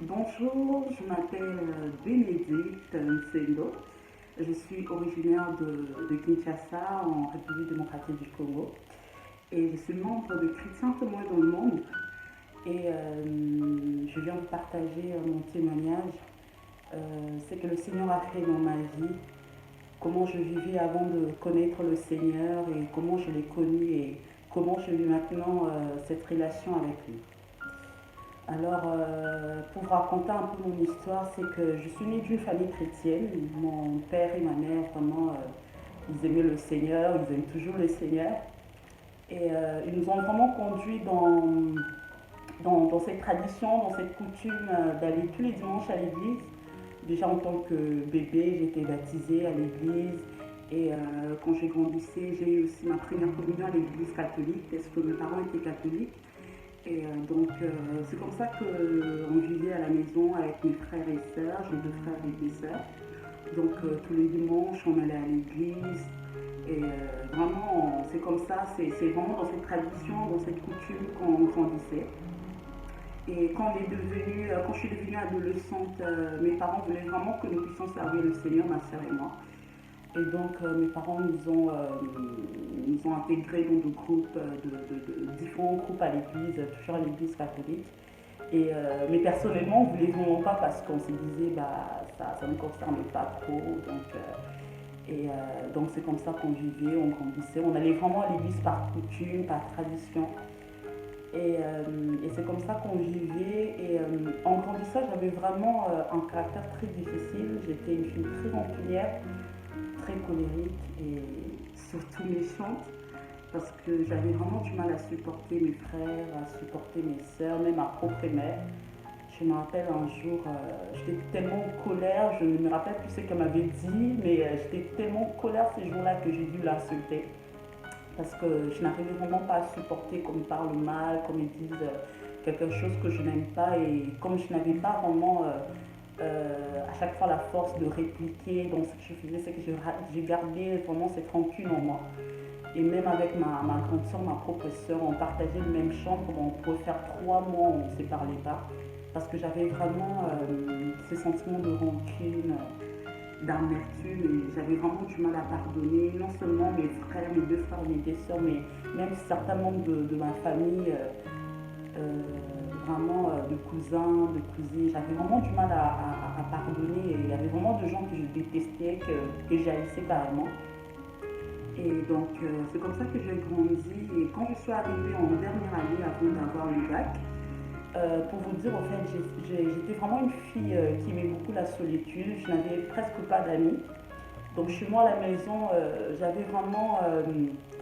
Bonjour, je m'appelle Bénédicte Nsendo. Je suis originaire de Kinshasa, en République démocratique du Congo. Et je suis membre de Chrétiens Témoins dans le monde. Et je viens de partager mon témoignage. Ce que le Seigneur a fait dans ma vie, comment je vivais avant de connaître le Seigneur et comment je l'ai connu et comment je vis maintenant cette relation avec lui. Alors, pour vous raconter un peu mon histoire, c'est que je suis née d'une famille chrétienne. Mon père et ma mère, vraiment, ils aimaient le Seigneur, ils aiment toujours le Seigneur. Et ils nous ont vraiment conduits dans cette tradition, dans cette coutume d'aller tous les dimanches à l'église. Déjà en tant que bébé, j'ai été baptisée à l'église. Et quand j'ai grandissé, j'ai eu aussi ma première communion à l'église catholique, parce que mes parents étaient catholiques. Et c'est comme ça qu'on vivait à la maison avec mes frères et sœurs. J'ai deux frères et deux sœurs. Donc tous les dimanches, on allait à l'église. Et vraiment, c'est comme ça, c'est vraiment dans cette tradition, dans cette coutume qu'on grandissait. Et quand je suis devenue adolescente, mes parents voulaient vraiment que nous puissions servir le Seigneur, ma sœur et moi. Et donc, mes parents nous ont intégrés dans de groupes, différents groupes à l'église, toujours à l'église catholique. Mais personnellement, on ne voulait vraiment pas parce qu'on se disait, bah, ça ne concerne pas trop. Donc c'est comme ça qu'on vivait, on grandissait. On allait vraiment à l'église par coutume, par tradition. Et c'est comme ça qu'on vivait. Et en grandissant, j'avais vraiment un caractère très difficile. J'étais une fille très rancunière, très colérique et surtout méchante parce que j'avais vraiment du mal à supporter mes frères, à supporter mes sœurs, même ma propre mère. Je me rappelle un jour, j'étais tellement en colère, je ne me rappelle plus ce qu'elle m'avait dit, mais j'étais tellement en colère ces jours-là que j'ai dû l'insulter parce que je n'arrivais vraiment pas à supporter qu'on me parle mal, qu'on me dise quelque chose que je n'aime pas et comme je n'avais pas vraiment à chaque fois la force de répliquer. Donc ce que je faisais, c'est que j'ai gardé vraiment cette rancune en moi. Et même avec ma grande soeur, ma propre soeur, on partageait le même chambre, on pouvait faire 3 mois, on ne se parlait pas. Parce que j'avais vraiment ces sentiments de rancune, d'amertume, et j'avais vraiment du mal à pardonner, non seulement mes frères, mes deux frères, mes deux soeurs, mais même certains membres de ma famille. Vraiment de cousins, de cousines. J'avais vraiment du mal à pardonner et il y avait vraiment de gens que je détestais, que j'haïssais carrément. Et donc c'est comme ça que j'ai grandi et quand je suis arrivée en dernière année avant d'avoir le bac, pour vous dire en fait j'étais vraiment une fille qui aimait beaucoup la solitude, je n'avais presque pas d'amis. Donc chez moi à la maison, j'avais vraiment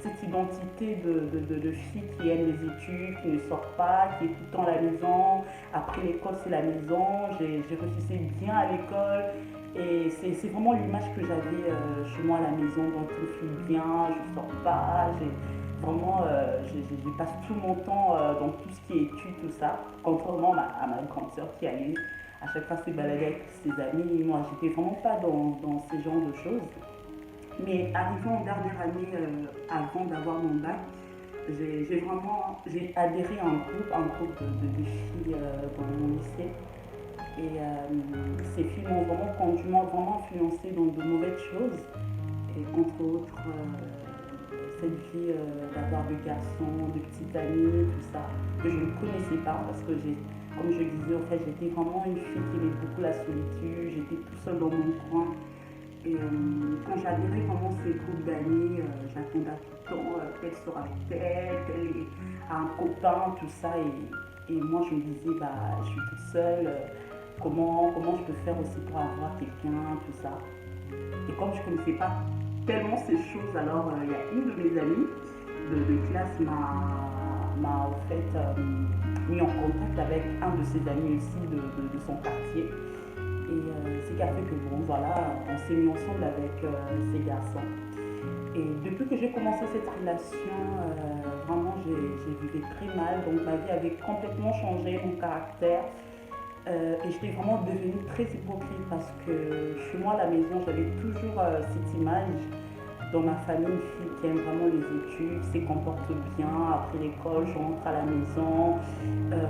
cette identité de fille qui aime les études, qui ne sort pas, qui est tout le temps à la maison. Après l'école, c'est la maison. J'ai réussi bien à l'école. Et c'est vraiment l'image que j'avais chez moi à la maison. Donc je suis bien, je ne sors pas. Vraiment, je passe tout mon temps dans tout ce qui est études, tout ça. Contrairement à ma grande soeur qui allait à chaque fois se balader avec ses amis. Moi, j'étais vraiment pas dans ce genre de choses. Mais arrivant en dernière année, avant d'avoir mon bac, j'ai adhéré à un groupe de filles dans mon lycée. Et ces filles m'ont vraiment influencé dans de mauvaises choses. Et entre autres, cette vie d'avoir des garçons, de petites amies, tout ça, que je ne connaissais pas parce que comme je disais, en fait, j'étais vraiment une fille qui aimait beaucoup la solitude, j'étais tout seule dans mon coin. Et quand j'adhérais vraiment ces groupes d'amis, j'attendais tout le temps quelle sera-t-elle, qu'elle a un copain, tout ça. Et moi, je me disais, bah, je suis toute seule, comment je peux faire aussi pour avoir quelqu'un, tout ça. Et comme je ne connaissais pas tellement ces choses, alors il y a une de mes amies de classe m'a en fait mis en contact avec un de ses amis aussi de son quartier. Et c'est qui a fait que bon voilà, on s'est mis ensemble avec ces garçons. Et depuis que j'ai commencé cette relation, vraiment j'ai vécu très mal. Donc ma vie avait complètement changé, mon caractère. Et j'étais vraiment devenue très hypocrite parce que chez moi à la maison, j'avais toujours cette image dans ma famille une fille qui aime vraiment les études, se comporte bien. Après l'école, je rentre à la maison.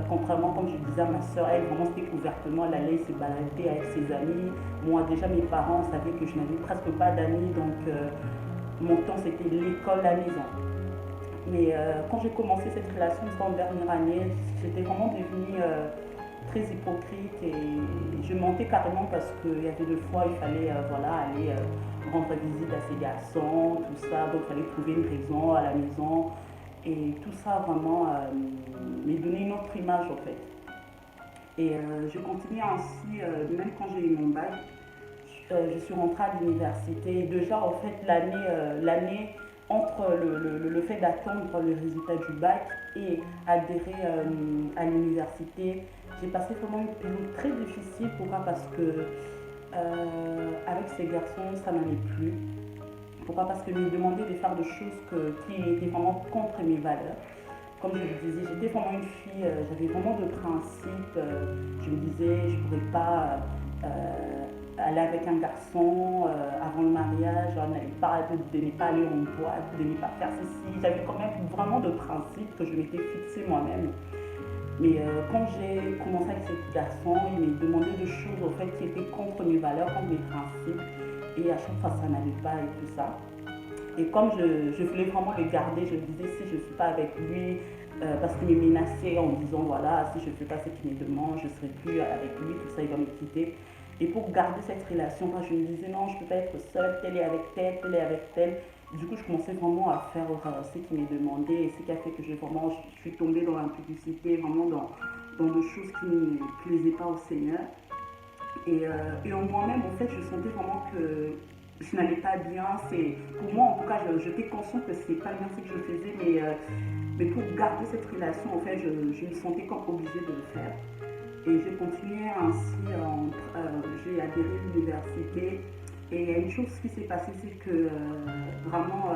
Contrairement, comme je disais à ma soeur, elle vraiment c'était ouvertement, elle allait se balader avec ses amis. Moi, déjà, mes parents savaient que je n'avais presque pas d'amis, donc mon temps c'était l'école, la maison. Mais quand j'ai commencé cette relation en dernière année, j'étais vraiment devenue très hypocrite et je mentais carrément parce qu'il y avait deux fois, il fallait voilà, aller rendre visite à ces garçons, tout ça. Donc il fallait trouver une raison à la maison. Et tout ça vraiment m'est donné une autre image en fait. Et je continuais ainsi, même quand j'ai eu mon bac, je suis rentrée à l'université. Déjà, en fait, l'année entre le fait d'attendre le résultat du bac et adhérer à l'université, j'ai passé vraiment une période très difficile. Pourquoi? Parce que avec ces garçons, ça n'en est plus. Pourquoi? Parce qu'ils me demandaient de faire des choses qui étaient vraiment contre mes valeurs. Comme je le disais, j'étais vraiment une fille, j'avais vraiment de principes. Je me disais, je ne pourrais pas aller avec un garçon avant le mariage, de ne pas aller en boîte, de ne pas faire ceci. J'avais quand même vraiment de principes que je m'étais fixé moi-même. Mais quand j'ai commencé avec ce garçon, il me demandait des choses au fait, qui étaient contre mes valeurs, contre mes principes. Et à chaque fois, ça n'allait pas et tout ça. Et comme je voulais vraiment le garder, je me disais si je ne suis pas avec lui, parce qu'il me menaçait en me disant voilà, si je ne fais pas ce qu'il me demande, je ne serai plus avec lui, tout ça, il va me quitter. Et pour garder cette relation, moi je me disais non, je ne peux pas être seule, telle est avec telle, telle est avec telle. Du coup, je commençais vraiment à faire ce qu'il me demandait et ce qui a fait que je suis tombée dans l'impudicité, vraiment dans des choses qui ne me plaisaient pas au Seigneur. Et en moi-même, en fait, je sentais vraiment que je n'allais pas bien. Pour moi, en tout cas, j'étais consciente que ce n'était pas bien ce que je faisais, mais pour garder cette relation, en fait, je me sentais comme obligée de le faire. Et j'ai continué ainsi, j'ai adhéré à l'université. Et une chose qui s'est passée, c'est que vraiment,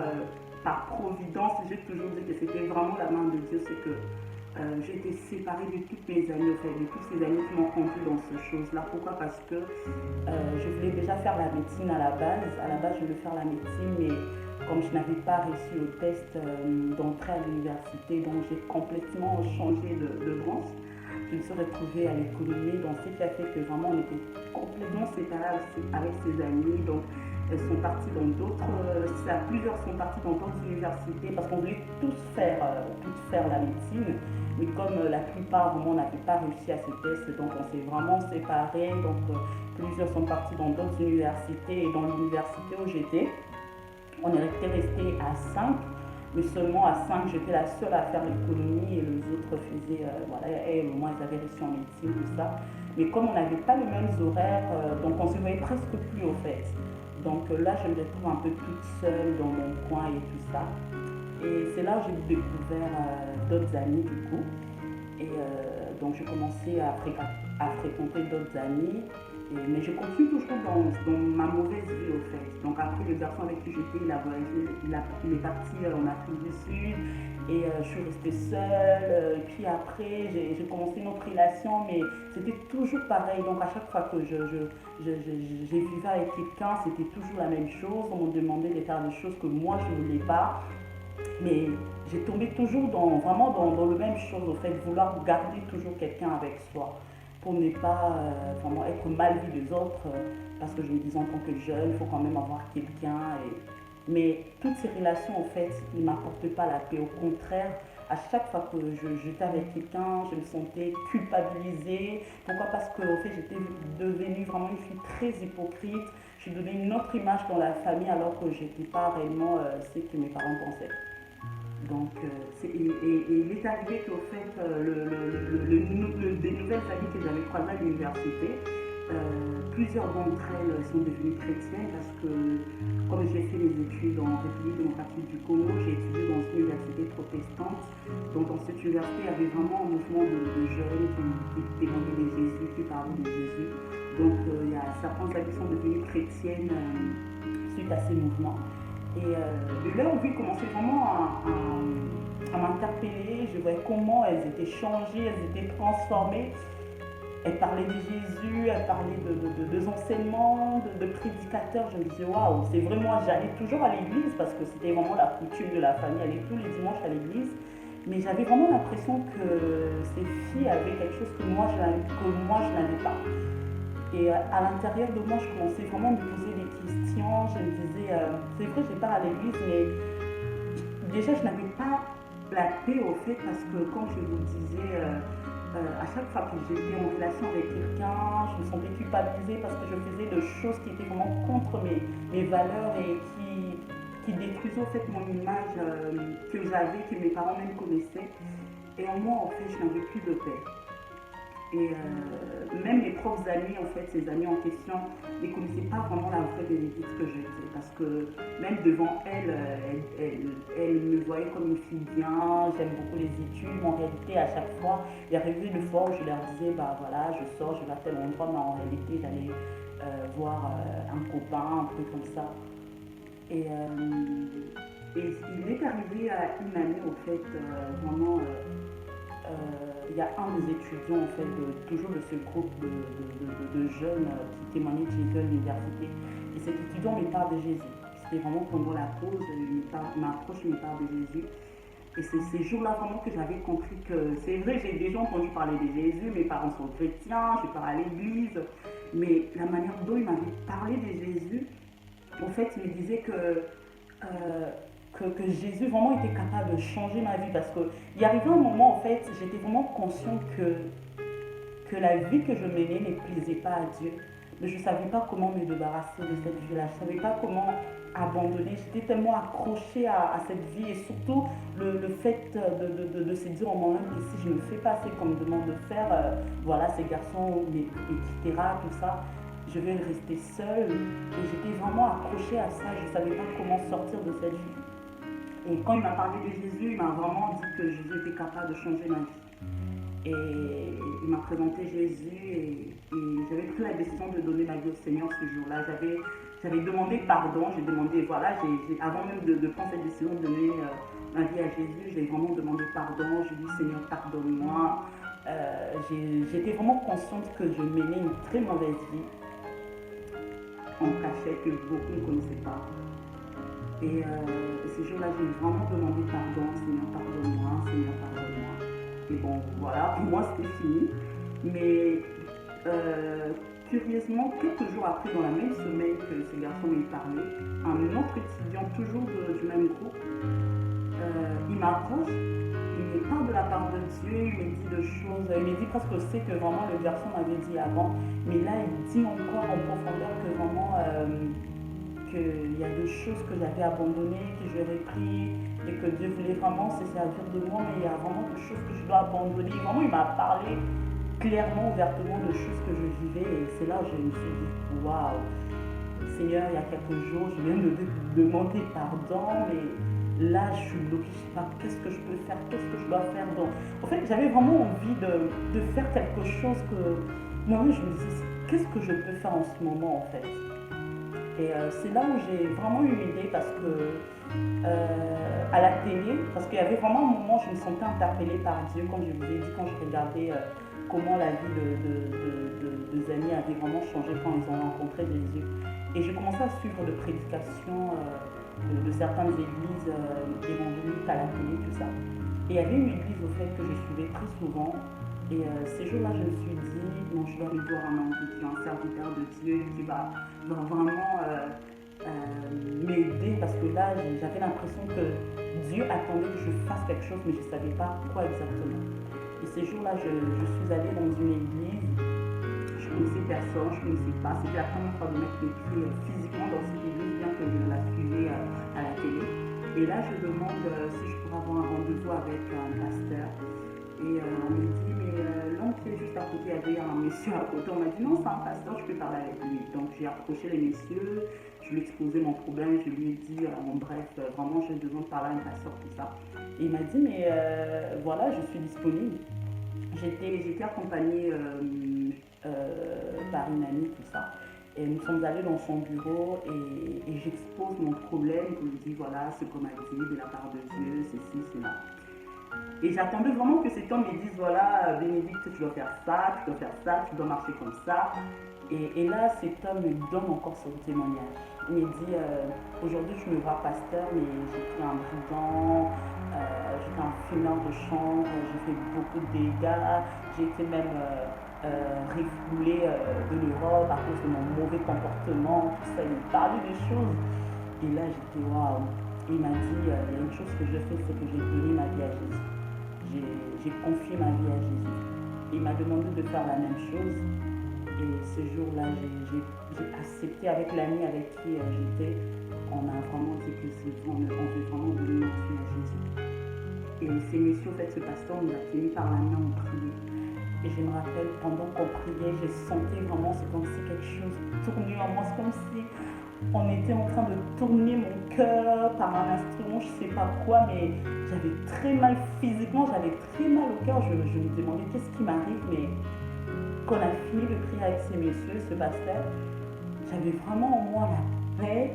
par providence, j'ai toujours dit que c'était vraiment la main de Dieu, c'est que j'ai été séparée de toutes mes amies, en fait, de tous ces amis qui m'ont conduit dans ces choses-là. Pourquoi? Parce que je voulais déjà faire la médecine à la base. À la base, je voulais faire la médecine, mais comme je n'avais pas réussi au test d'entrée à l'université, donc j'ai complètement changé de branche. Je me suis retrouvée à l'économie, donc ce qui a fait que vraiment on était complètement séparés avec ses amis. Donc elles sont parties dans d'autres, plusieurs sont partis dans d'autres universités parce qu'on voulait tous faire la médecine. Mais comme la plupart vraiment n'avaient pas réussi à ce test, donc on s'est vraiment séparés. Donc plusieurs sont partis dans d'autres universités et dans l'université où j'étais, on était resté à 5, mais seulement à 5, j'étais la seule à faire l'économie et les autres faisaient, voilà, et au moins ils avaient réussi en médecine, tout ça. Mais comme on n'avait pas les mêmes horaires, donc on se voyait presque plus au fait. Donc là, je me retrouve un peu toute seule dans mon coin et tout ça. Et c'est là où j'ai découvert d'autres amis du coup. Et donc j'ai commencé à fréquenter d'autres amis. Mais je continue toujours dans ma mauvaise vie au fait. Donc après le garçon avec qui j'étais, il a voyagé, il est parti en Afrique du Sud et je suis restée seule. Et puis après j'ai commencé une autre relation, mais c'était toujours pareil. Donc à chaque fois que j'ai vivais avec quelqu'un, c'était toujours la même chose. On me demandait de faire des choses que moi je ne voulais pas. Mais j'ai tombé toujours vraiment dans le même chose, au fait, vouloir garder toujours quelqu'un avec soi pour ne pas vraiment être mal vu des autres, parce que je me disais en tant que jeune, il faut quand même avoir quelqu'un. Mais toutes ces relations, en fait, ne m'apportent pas la paix. Au contraire, à chaque fois que j'étais avec quelqu'un, je me sentais culpabilisée. Pourquoi? Parce que, en fait, j'étais devenue vraiment une fille très hypocrite. Je donnais une autre image dans la famille alors que je n'étais pas réellement ce que mes parents pensaient. Donc, il est arrivé qu'au fait, des nouvelles amies que j'avais croisées à l'université, plusieurs d'entre elles sont devenues chrétiennes parce que, comme j'ai fait mes études en République démocratique du Congo, j'ai étudié dans une université protestante. Donc, dans cette université, il y avait vraiment un mouvement de jeunes qui témoignaient de Jésus, qui parlaient de Jésus. Donc, il y a certaines amies qui sont devenues chrétiennes suite à ces mouvements. Et leur vie commençait vraiment à m'interpeller. Je voyais comment elles étaient changées, elles étaient transformées. elle parlait de Jésus, elle parlait de enseignements, de prédicateurs. Je me disais, waouh, c'est vraiment, j'allais toujours à l'église parce que c'était vraiment la coutume de la famille, aller tous les dimanches à l'église. Mais j'avais vraiment l'impression que ces filles avaient quelque chose que moi je n'avais pas. Et à l'intérieur de moi, je commençais vraiment à me poser des questions. Je me disais, c'est vrai, je pars à l'église, mais déjà, je n'avais pas la paix au fait parce que, comme je vous disais, à chaque fois que j'étais en relation avec quelqu'un, je me sentais culpabilisée parce que je faisais des choses qui étaient vraiment contre mes valeurs et qui détruisaient en fait mon image que j'avais, que mes parents même connaissaient. Et en moi, en fait, je n'avais plus de paix. Et même mes propres amis, en fait, ces amis en question, ne connaissaient pas vraiment la vraie Bénédicte que j'étais. Parce que même devant elle, elle me voyait comme une fille bien, j'aime beaucoup les études. Mais en réalité, à chaque fois, il y arrivait des fois où je leur disais, bah voilà, je sors, je vais à tel endroit, mais en réalité, j'allais voir un copain, un truc comme ça. Et, il est arrivé à une année, au fait, vraiment. Il y a un des étudiants en fait, toujours de ce groupe de jeunes qui témoignaient de Jésus à l'université. Et cet étudiant me parle de Jésus. C'était vraiment pendant la pause, il m'approche, il me parle de Jésus. Et c'est ces jours-là vraiment que j'avais compris que c'est vrai, j'ai déjà entendu parler de Jésus, mes parents sont chrétiens, je pars à l'église, mais la manière dont il m'avait parlé de Jésus, en fait, il me disait euh, que Jésus vraiment était capable de changer ma vie parce qu'il y arrivait un moment, en fait, j'étais vraiment consciente que la vie que je menais ne plaisait pas à Dieu. Mais je ne savais pas comment me débarrasser de cette vie-là. Je ne savais pas comment abandonner. J'étais tellement accrochée à cette vie et surtout le fait de se dire en moi-même que si je ne fais pas ce qu'on me demande de faire, voilà, ces garçons me quittera, tout ça, je vais rester seule. Et j'étais vraiment accrochée à ça. Je ne savais pas comment sortir de cette vie. Et quand il m'a parlé de Jésus, il m'a vraiment dit que Jésus était capable de changer ma vie. Et il m'a présenté Jésus et j'avais pris la décision de donner ma vie au Seigneur ce jour-là. J'avais demandé pardon, j'ai demandé, voilà, avant même de prendre cette décision de donner ma vie à Jésus, j'ai vraiment demandé pardon. J'ai dit, Seigneur, pardonne-moi. J'étais vraiment consciente que je menais une très mauvaise vie en cachette que beaucoup ne connaissaient pas. Et ce jour-là, j'ai vraiment demandé pardon, Seigneur, pardonne-moi, Seigneur, pardonne-moi. Et bon, voilà, pour moi, c'était fini. Mais curieusement, quelques jours après, dans la même semaine que ce garçon m'ait parlé, un autre étudiant, toujours du même groupe, il m'approche, il me parle de la part de Dieu, il me dit des choses, il me dit presque ce que vraiment le garçon m'avait dit avant, mais là, il dit encore en profondeur que vraiment qu'il y a des choses que j'avais abandonnées, que j'aurais pris et que Dieu voulait vraiment se servir de moi, mais il y a vraiment des choses que je dois abandonner. Vraiment, il m'a parlé clairement, ouvertement de choses que je vivais et c'est là où je me suis dit, waouh, Seigneur, il y a quelques jours, je viens de demander pardon, mais là, je suis bloquée, je ne sais pas qu'est-ce que je peux faire, qu'est-ce que je dois faire. Donc, en fait, j'avais vraiment envie de faire quelque chose que moi-même, je me disais, qu'est-ce que je peux faire en ce moment, en fait. Et c'est là où j'ai vraiment eu une idée parce que à la télé, parce qu'il y avait vraiment un moment où je me sentais interpellée par Dieu, comme je vous ai dit, quand je regardais comment la vie de amis avait vraiment changé quand ils ont rencontré Jésus. Et j'ai commencé à suivre des prédications de certaines églises évangéliques à la télé, tout ça. Et il y avait une église au fait que je suivais très souvent. Et ces jours-là, je me suis dit, non, je dois aller voir un homme de Dieu, un serviteur de Dieu qui va vraiment m'aider parce que là, j'avais l'impression que Dieu attendait que je fasse quelque chose, mais je ne savais pas quoi exactement. Et ces jours-là, je suis allée dans une église, je ne connaissais personne, je ne connaissais pas. C'était la première fois de mettre les pieds physiquement dans cette église, bien que je la suivais à la télé. Et là, je demande si je pourrais avoir un rendez-vous avec un pasteur. Et on me dit, mais l'homme qui est juste à côté, il y avait un monsieur à côté. On m'a dit, non, c'est un pasteur, je peux parler avec lui. Donc j'ai approché les messieurs, je lui ai exposé mon problème, je lui ai dit, en bref, vraiment, j'ai besoin de parler à un pasteur, tout ça. Et il m'a dit, mais voilà, je suis disponible. J'étais accompagnée par une amie, tout ça. Et nous sommes allés dans son bureau et j'expose mon problème. Je lui dis, voilà ce qu'on m'a dit de la part de Dieu, ceci, cela. Et j'attendais vraiment que cet homme me dise, voilà, Bénédicte, tu dois faire ça, tu dois faire ça, tu dois marcher comme ça. Et là, cet homme me donne encore son témoignage. Il me dit, aujourd'hui je me vois pasteur, mais j'étais un brigand, j'étais un fumeur de chanvre, j'ai fait beaucoup de dégâts, j'ai été même refoulé de l'Europe à cause de mon mauvais comportement, tout ça. Il me parlait des choses. Et là, j'étais waouh. Il m'a dit, il y a une chose que je fais, c'est que j'ai donné ma vie à Jésus. J'ai confié ma vie à Jésus. Il m'a demandé de faire la même chose. Et ce jour-là, j'ai accepté avec l'ami avec qui j'étais. On a vraiment dit que on veut vraiment donner notre vie à Jésus. Et ces messieurs, en fait, ce pasteur nous a tenu par la main, on priait. Et je me rappelle, pendant qu'on priait, j'ai senti vraiment, c'est comme si quelque chose tournait en moi. C'est comme si on était en train de tourner mon cœur par un instrument, je ne sais pas quoi, mais j'avais très mal physiquement, j'avais très mal au cœur. Je me demandais qu'est-ce qui m'arrive, mais quand on a fini de prier avec ces messieurs, ce pasteur, j'avais vraiment en moi la paix.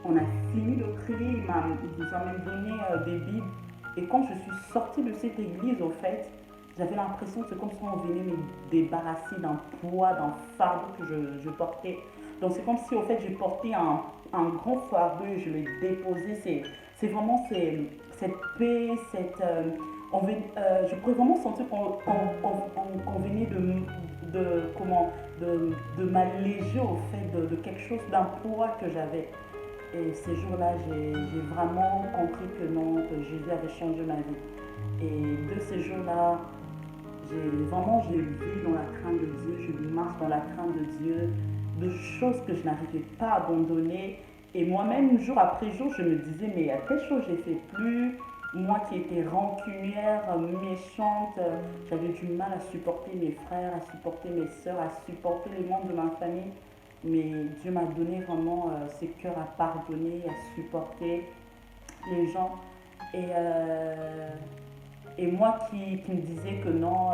On a fini de prier, il nous a même donné des bibles. Et quand je suis sortie de cette église, au fait, j'avais l'impression que c'est comme si on venait me débarrasser d'un poids, d'un fardeau que je portais. Donc c'est comme si au fait j'ai porté un grand fardeau et je l'ai déposé. C'est vraiment cette paix, je pourrais vraiment sentir qu'on venait de m'alléger au fait de quelque chose, d'un poids que j'avais. Et ces jours-là, j'ai vraiment compris que non, que Jésus avait changé ma vie. Et de ces jours-là, j'ai vu dans la crainte de Dieu, je marche dans la crainte de Dieu, de choses que je n'arrivais pas à abandonner. Et moi-même, jour après jour, je me disais, mais il y a telle chose que je ne fais plus. Moi qui étais rancunière, méchante, j'avais du mal à supporter mes frères, à supporter mes soeurs, à supporter les membres de ma famille. Mais Dieu m'a donné vraiment ce cœur à pardonner, à supporter les gens. Et, euh, et moi qui me disais que non,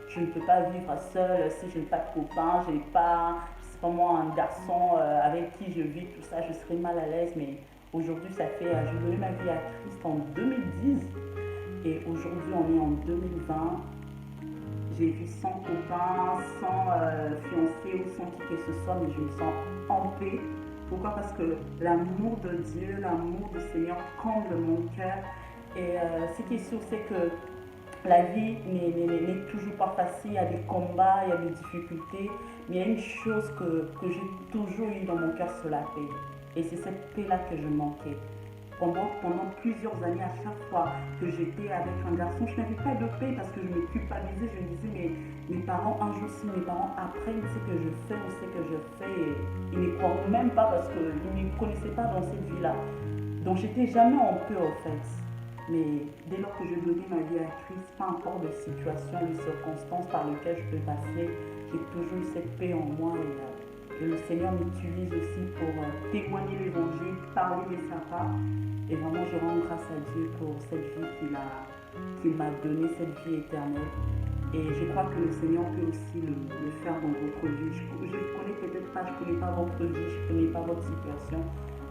je ne peux pas vivre seule si je n'ai pas de copain, je n'ai pas, c'est pas moi un garçon avec qui je vis, tout ça, je serais mal à l'aise. Mais aujourd'hui, j'ai donné ma vie à Christ en 2010 et aujourd'hui, on est en 2020. J'ai vu sans copain, sans fiancé ou sans qui que ce soit, mais je me sens en paix. Pourquoi? Parce que l'amour de Dieu, l'amour du Seigneur comble mon cœur. Et ce qui est sûr, c'est que la vie n'est toujours pas facile, il y a des combats, il y a des difficultés, mais il y a une chose que j'ai toujours eu dans mon cœur, c'est la paix. Et c'est cette paix-là que je manquais. Pendant plusieurs années, à chaque fois que j'étais avec un garçon, je n'avais pas de paix parce que je me culpabilisais. Je me disais, mais mes parents, un jour si mes parents apprennent ce que je fais ou ce que je fais, ils ne croient même pas parce qu'ils ne me connaissaient pas dans cette vie-là. Donc j'étais jamais en paix au fait. Mais dès lors que je donnais ma vie à Christ, peu importe les situations, les circonstances par lesquelles je peux passer, j'ai toujours eu cette paix en moi. Et le Seigneur m'utilise aussi pour témoigner l'évangile, parler de sa part. Et vraiment, je rends grâce à Dieu pour cette vie qu'il m'a donnée, cette vie éternelle. Et je crois que le Seigneur peut aussi le faire dans votre vie. Je ne connais peut-être pas, je ne connais pas votre vie, je ne connais pas votre situation.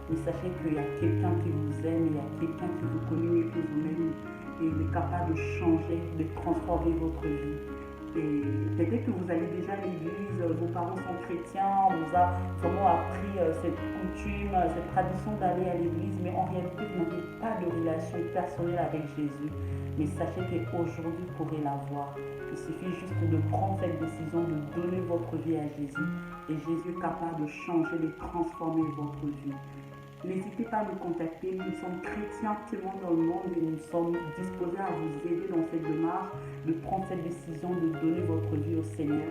Mais sachez qu'il y a quelqu'un qui vous aime, il y a quelqu'un qui vous connaît mieux que vous-même. Et il est capable de changer, de transformer votre vie. Et peut-être que vous allez déjà à l'église, vos parents sont chrétiens, on vous a vraiment appris cette coutume, cette tradition d'aller à l'église, mais en réalité, vous n'avez pas de relation personnelle avec Jésus. Mais sachez qu'aujourd'hui, vous pourrez l'avoir. Il suffit juste de prendre cette décision, de donner votre vie à Jésus. Et Jésus est capable de changer, de transformer votre vie. N'hésitez pas à nous contacter. Nous sommes chrétiens témoins dans le monde et nous sommes disposés à vous aider dans cette démarche, de prendre cette décision, de donner votre vie au Seigneur.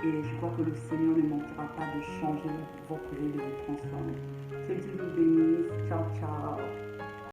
Et je crois que le Seigneur ne manquera pas de changer votre vie, de vous transformer. Que Dieu vous bénisse. Ciao, ciao.